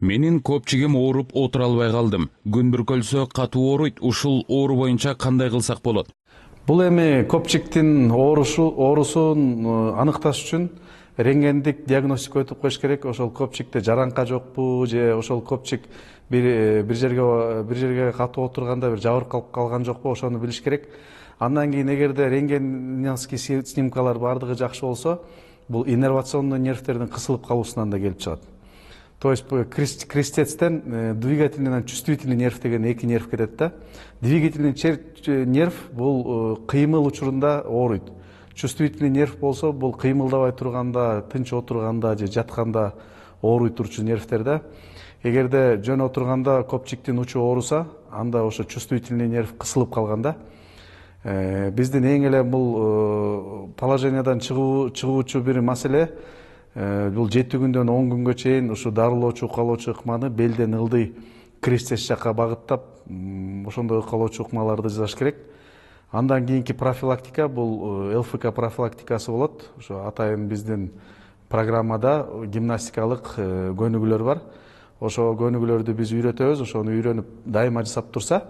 Менин көпчүгүм ооруп отура албай калдым. Күн бүркөлсө катуу ооруйт. Ушул оору боюнча кандай кылсак болот? Бул эми көпчүктүн оорусун аныкташ үчүн рентгендик диагностика өтүп коюш керек. Ошол көпчүктө жараңка жокпу же ошол көпчүк бир жерге катып отурганда бир жабыркап калган жокпу, ошону билиш керек. Андан кийин эгерде рентгеновский снимкалар баардыгы жакшы болсо, бул иннервационный нервтердин кысылып калуусунан да келип чыгат. То есть крестецтен двигательный менен чувствительный нерв деген эки нерв кетет да. Двигательный нерв бул кыймыл учурунда ооруйт. Чувствительный нерв болсо бул кыймылдабай турганда, тынч отурганда же жатканда ооруй турчу нервтер да. Эгерде жөн отурганда көпчүктүн учу ооруса, анда ошо чувствительный нерв кысылып калганда, биздин эң эле бул положениядан чыгуучу бир маселе, бул 7 күндөн 10 күнгө чейин ушу дарылоочу, укалоочу ыкманы белден ылдый крестец жакка багыттап, ошондой укалоочу ыкмаларды жасаш керек. Андан кийинки профилактика бул ЛФК профилактикасы болот. Ошо атайын биздин программада гимнастикалык көнүгүүлөр бар. Ошо көнүгүүлөрдү биз үйрөтөбүз. Ошону үйрөнүп дайыма жасап турса,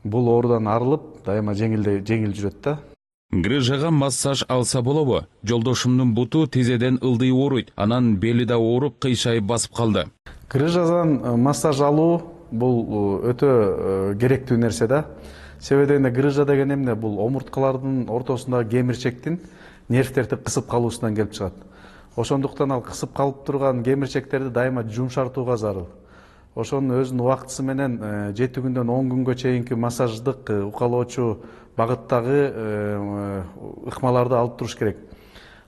бул оорудан арылып, дайыма жеңил жүрөт да. Грыжага массаж алса болобу? Жолдошумдун буту тизеден ылдый ооруйт. Анан бели да ооруп, кыйшайып басып калды. Грыжадан массаж алуу бул өтө керектүү нерсе да. Себеби дегенде грыжа деген эмне? Бул омурткалардын ортосундагы кемирчектин нервтерди кысып калуусунан келип чыгат. Ошондуктан ал кысып калып турган кемирчектерди дайыма жумшартууга зарыл. Ошонун өзүнүн убактысы менен 7 күндөн 10 күнгө чейинки массаждык укалоочу багыттагы ыкмаларды алып туруш керек.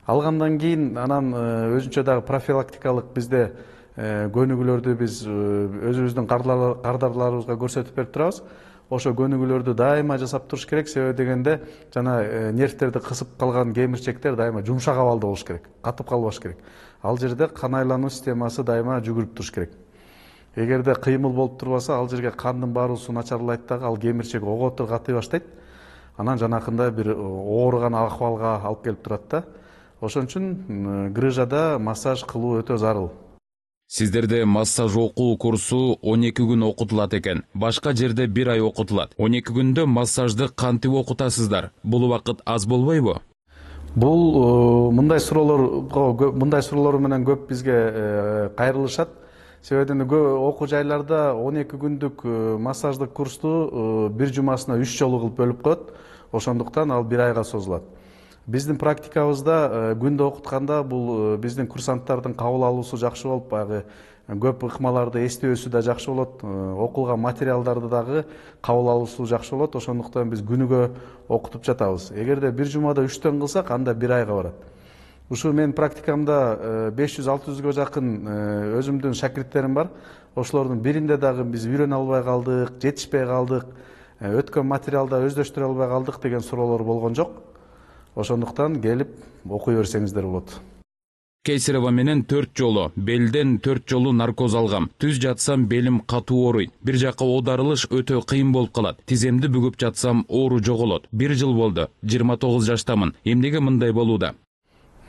Алгандан кийин анан өзүнчө дагы профилактикалык бизде көнүгүүлөрдү биз өзүбүздүн кардарларыбызга көрсөтүп берип турабыз. Ошо көнүгүүлөрдү дайыма жасап туруш керек. Себеби дегенде жана нервтерди кысып калган кемирчектер дайыма жумшак абалда болуш керек, катып калбаш керек. Ал жерде кан айлануу системасы дайыма жүгүрүп туруш керек. Эгерде кыймыл болуп турбаса, ал жерге кандын баруусу начарлайт дагы, ал кемирчек оготур катый баштайт. Анан жанакындай бир ооруган акыбалга алып келип турат да. Ошон үчүн грыжада массаж кылуу өтө зарыл. Сиздерде массаж окуу курсу 12 күн окутулат экен. Башка жерде 1 ай окутулат. 12 күндө массажды кантип окутасыздар? Бул убакыт аз болбойбу? Бул мындай суроолор менен көп бизге кайрылышат. Себеби окуу жайларда 12 күндүк массаждык курсту бир жумасына 3 жолу кылып бөлүп коет. Ошондуктан ал 1 айга созулат. Биздин практикабызда күндө окутканда бул биздин курсанттардын кабыл алуусу жакшы болуп, баягы көп ыкмаларды эстебөсү да жакшы болот, окулган материалдарды дагы кабыл алуусу жакшы болот. Ошондуктан биз күнүгө окутуп жатабыз. Эгерде бир жумада 3төн кылсак, анда 1 айга барат. Ушу менин практикамда 500-600гө жакын өзүмдүн шакирттерим бар. Ошолордун биринде дагы биз үйрөнө албай калдык, жетишпей калдык, өткөн материалда өздөштүрө албай калдык деген суроолор болгон жок. Ошондуктан келип окуй берсеңиздер болот. Кейсерова менен 4 жолу, белден 4 жолу наркоз алгам. Түз жатсам белим катуу ооруйт. Бир жакка оодарылыш өтө кыйын болуп калат. Тиземди бүгүп жатсам оору жоголот. 1 жыл болду. 29 жаштамын. Эмнеге мындай болууда?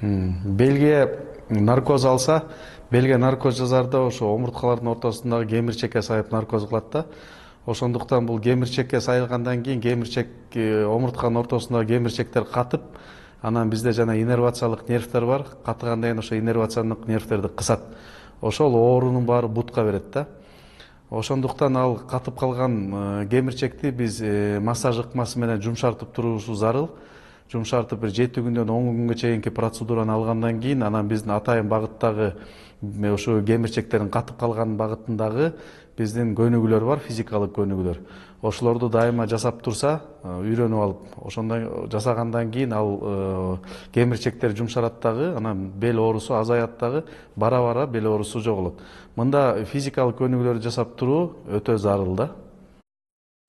Белге наркоз алса, белге наркоз жазарда ошо омурткалардын ортосундагы кемирчекке сайып наркоз кылат да. Ошондуктан бул кемирчекке сайылгандан кийин омуртканын ортосундагы кемирчектер катып, анан бизде жана иннервациялык нервтер бар. Катыгандан кийин ошо иннервациялык нервтерди кысат. Ошол оорунун баары бутка берет да. Ошондуктан ал катып калган кемирчекти биз массаж ыкмасы менен жумшартып турушу зарыл. Жумшартып бир 7 күндөн 10 күнгө чейинки процедураны алгандан кийин анан биздин атайын багыттагы ошо кемирчектердин катып калган багытындагы биздин көнүгүүлөр бар, физикалык көнүгүүлөр. Ошолорду дайыма жасап турса, үйрөнүп алып, ошондой жасагандан кийин ал кемирчектер жумшарат дагы, анан бел оорусу азаят дагы, бара-бара бел оорусу жоголот. Мында физикалык көнүгүүлөрдү жасап туруу өтө зарыл да.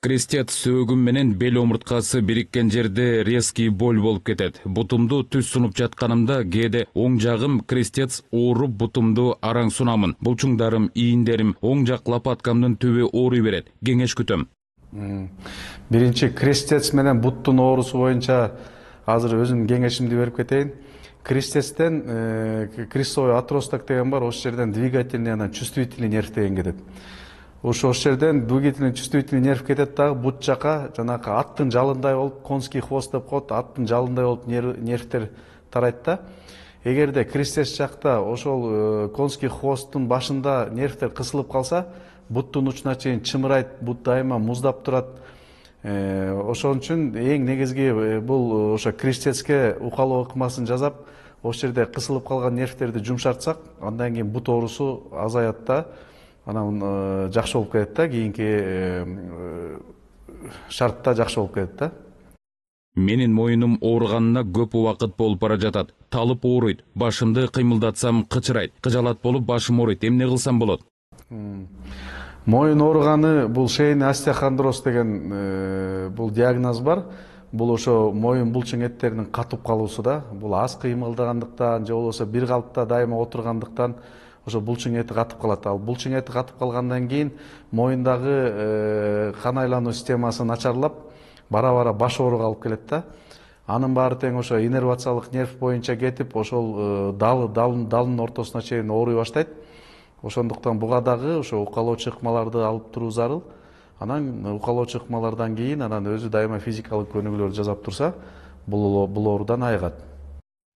Крестец сөөгүм менен бел омурткасы бириккен жерде резкий боль болуп кетет. Бутумду түз сунуп жатканымда кээде оң жагым крестец ооруп бутумду араң сунамын. Булчуңдарым, ийиндерим, оң жак лопаткамдын түбү ооруй берет. Кеңеш күтөм. Биринчи крестец менен буттун оорусу боюнча азыр өзүмдүн кеңешимди берип кетейин. Кристестен крестцовый отросток деген бар, ошол жерден двигательный анан чувствительный нерв деген кетет. Ошол жерден двигательный чувствительный нерв кетет дагы бут жака жанагы аттын жалындай болуп, конский хвост деп коет, аттын жалындай болуп нервтер тарайт да. Эгерде кристес жакта ошол конский хвосттун башында нервтер кысылып калса, буттун учуна чейин чымырайт, бут дайыма муздап турат. Ошон үчүн эң негизги бул ошо кристеске укалоо ыкмасын жасап, ошол жерде кысылып калган нервтерди жумшартсак, андан кийин бут оорусу азаят да, анан жакшы болуп кетет да, кийинки шартта жакшы болуп кетет да. Менин моюнум ооруганына көп убакыт болуп бара жатат. Талып ооруйт, башымды кыймылдатсам кычырайт, кыжалат болуп башым ооруйт. Эмне кылсам болот? Моюн ооруганы бул шейный остеохондроз деген бул диагноз бар. Бул ошо моюн булчуң эттеринин катып калуусу да. Бул аз кыймылдагандыктан же болбосо бир калыпта дайыма отургандыктан ошо булчуң эти катып калат. Ал булчуң эти катып калгандан кийин моюндагы кан айлануу системасы начарлап, бара-бара баш ооруга алып келет да. Анын баары тең ошо иннервациялык нерв боюнча кетип, ошол далдын ортосуна чейин ооруй баштайт. Ошондуктан буга дагы ошо укалоочу ыкмаларды алып туруу зарыл. Анан укалоочу ыкмалардан кийин анан өзү дайыма физикалык көнүгүүлөрдү жасап турса, бул оорудан айыгат.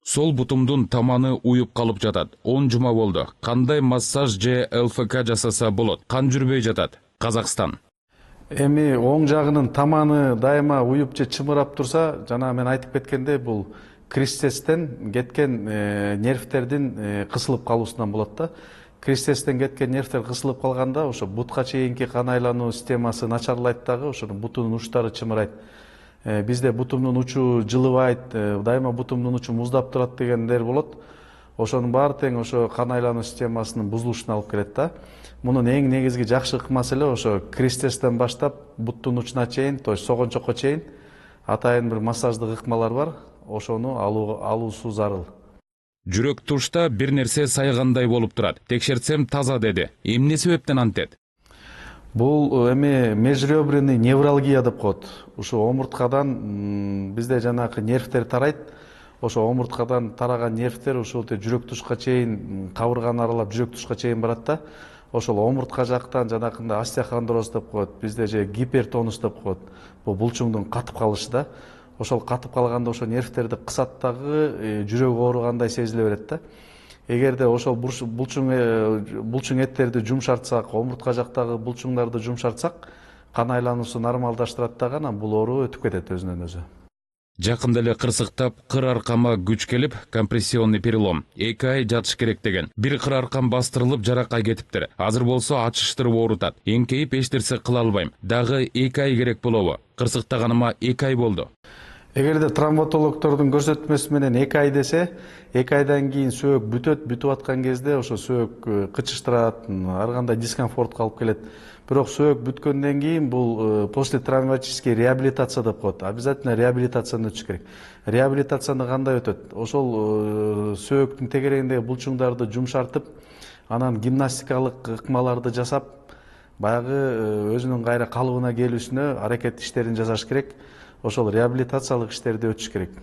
Сол бутумдун таманы уюп калып жатат. 10 жума болду. Кандай массаж же ЛФК жасаса болот? Кан жүрбөй жатат. Казакстан. Эми оң жагынын таманы дайыма уюп же чымырап турса, жана мен айтып кеткендей, бул кристестен кеткен нервтердин кысылып калуусунан болот да. Кристестен кеткен нервтер кысылып калганда, ошо бутка чейинки кан айлануу системасы начарлайт дагы, ошонун бутунун учтары чымырайт. Бизде бутумдун учу жылыбайт, дайыма бутумдун учу муздап турат дегендер болот. Ошонун баары тең ошо кан айлануу системасынын бузулушуна алып келет да. Мунун эң негизги жакшы ыкмасы эле ошо кристестен баштап буттун учуна чейин, то есть согончокко чейин атайын бир массаждык ыкмалар бар. Ошону алуусу зарыл. Жүрөк тушта бир нерсе сайгандай болуп турат. Текшертсем таза деди. Эмне себептен антет? Бул эми межребряный невралгия деп коет. Ушо омурткадан бизде жанагы нервтер тарайт. Ошо омурткадан тараган нервтер ушул жүрөк тушка чейин, кабырганы аралап жүрөк тушка чейин барат да. Ошол омуртка жактан жанакындай остеохондроз деп коет, бизде же гипертонус деп коет. Бул булчуңдун катып калышы да. Ошол катып калганда ошо нервтерди кысат дагы, жүрөк ооругандай сезиле берет да. Эгерде ошол булчуң эттерди жумшартсак, омуртка жактагы булчуңдарды жумшартсак, кан айлануусу нормалдаштырат дагы, анан бул оору өтүп кетет өзүнөн өзү. Жакында эле кырсыктап, кыр аркама күч келип, компрессионный перелом. 2 ай жатыш керек деген. Бир кыр аркам бастырылып, жаракай кетиптир. Азыр болсо ачыштырып оорутат. Эңкейип эч нерсе кыла албайм. Дагы 2 ай керек болобу? Кырсыктаганыма 2 ай болду. Эгерде травматологдордун көрсөтмөсү менен 2 ай десе, 2 айдан кийин сөөк бүтүп аткан кезде ошо сөөк кычыштырат, ар кандай дискомфортко алып келет. Бирок сөөк бүткөндөн кийин бул послетравматический реабилитация деп коет. Обязательно реабилитацияны өтүш керек. Реабилитацияны кандай өтөт? Ошол сөөктүн тегерегиндеги булчуңдарды жумшартып, анан гимнастикалык ыкмаларды жасап, баягы өзүнүн кайра калыбына келүүсүнө аракет иштерин жасаш керек. Ошол реабилитациялык иштерди өтүш керек.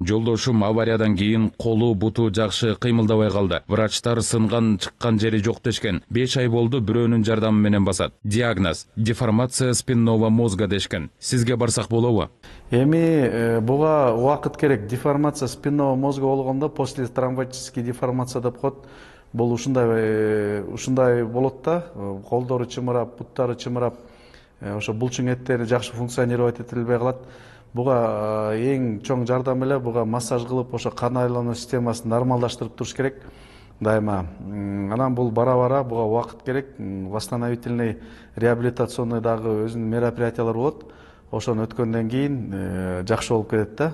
Жолдошум авариядан кийин колу, буту жакшы кыймылдабай калды. Врачтар сынган чыккан жери жок дешкен. 5 ай болду бирөөнүн жардамы менен басат. Диагноз: деформация спинного мозга дешкен. Сизге барсак болобу? Эми буга убакыт керек. Деформация спинного мозга болгондо послетравматический деформация деп коет. Бул ушундай болот да. Колдору чымырап, буттары чымырап, ошо булчуң эттери жакшы функционировать этилбей калат. Буга эң чоң жардам эле буга массаж кылып, ошо кан айлануу системасын нормалдаштырып туруш керек дайыма. Анан бул бара-бара буга убакыт керек. Восстановительный, реабилитационный дагы өзүнүн мероприятиялары болот. Ошону өткөндөн кийин жакшы болуп кетет да.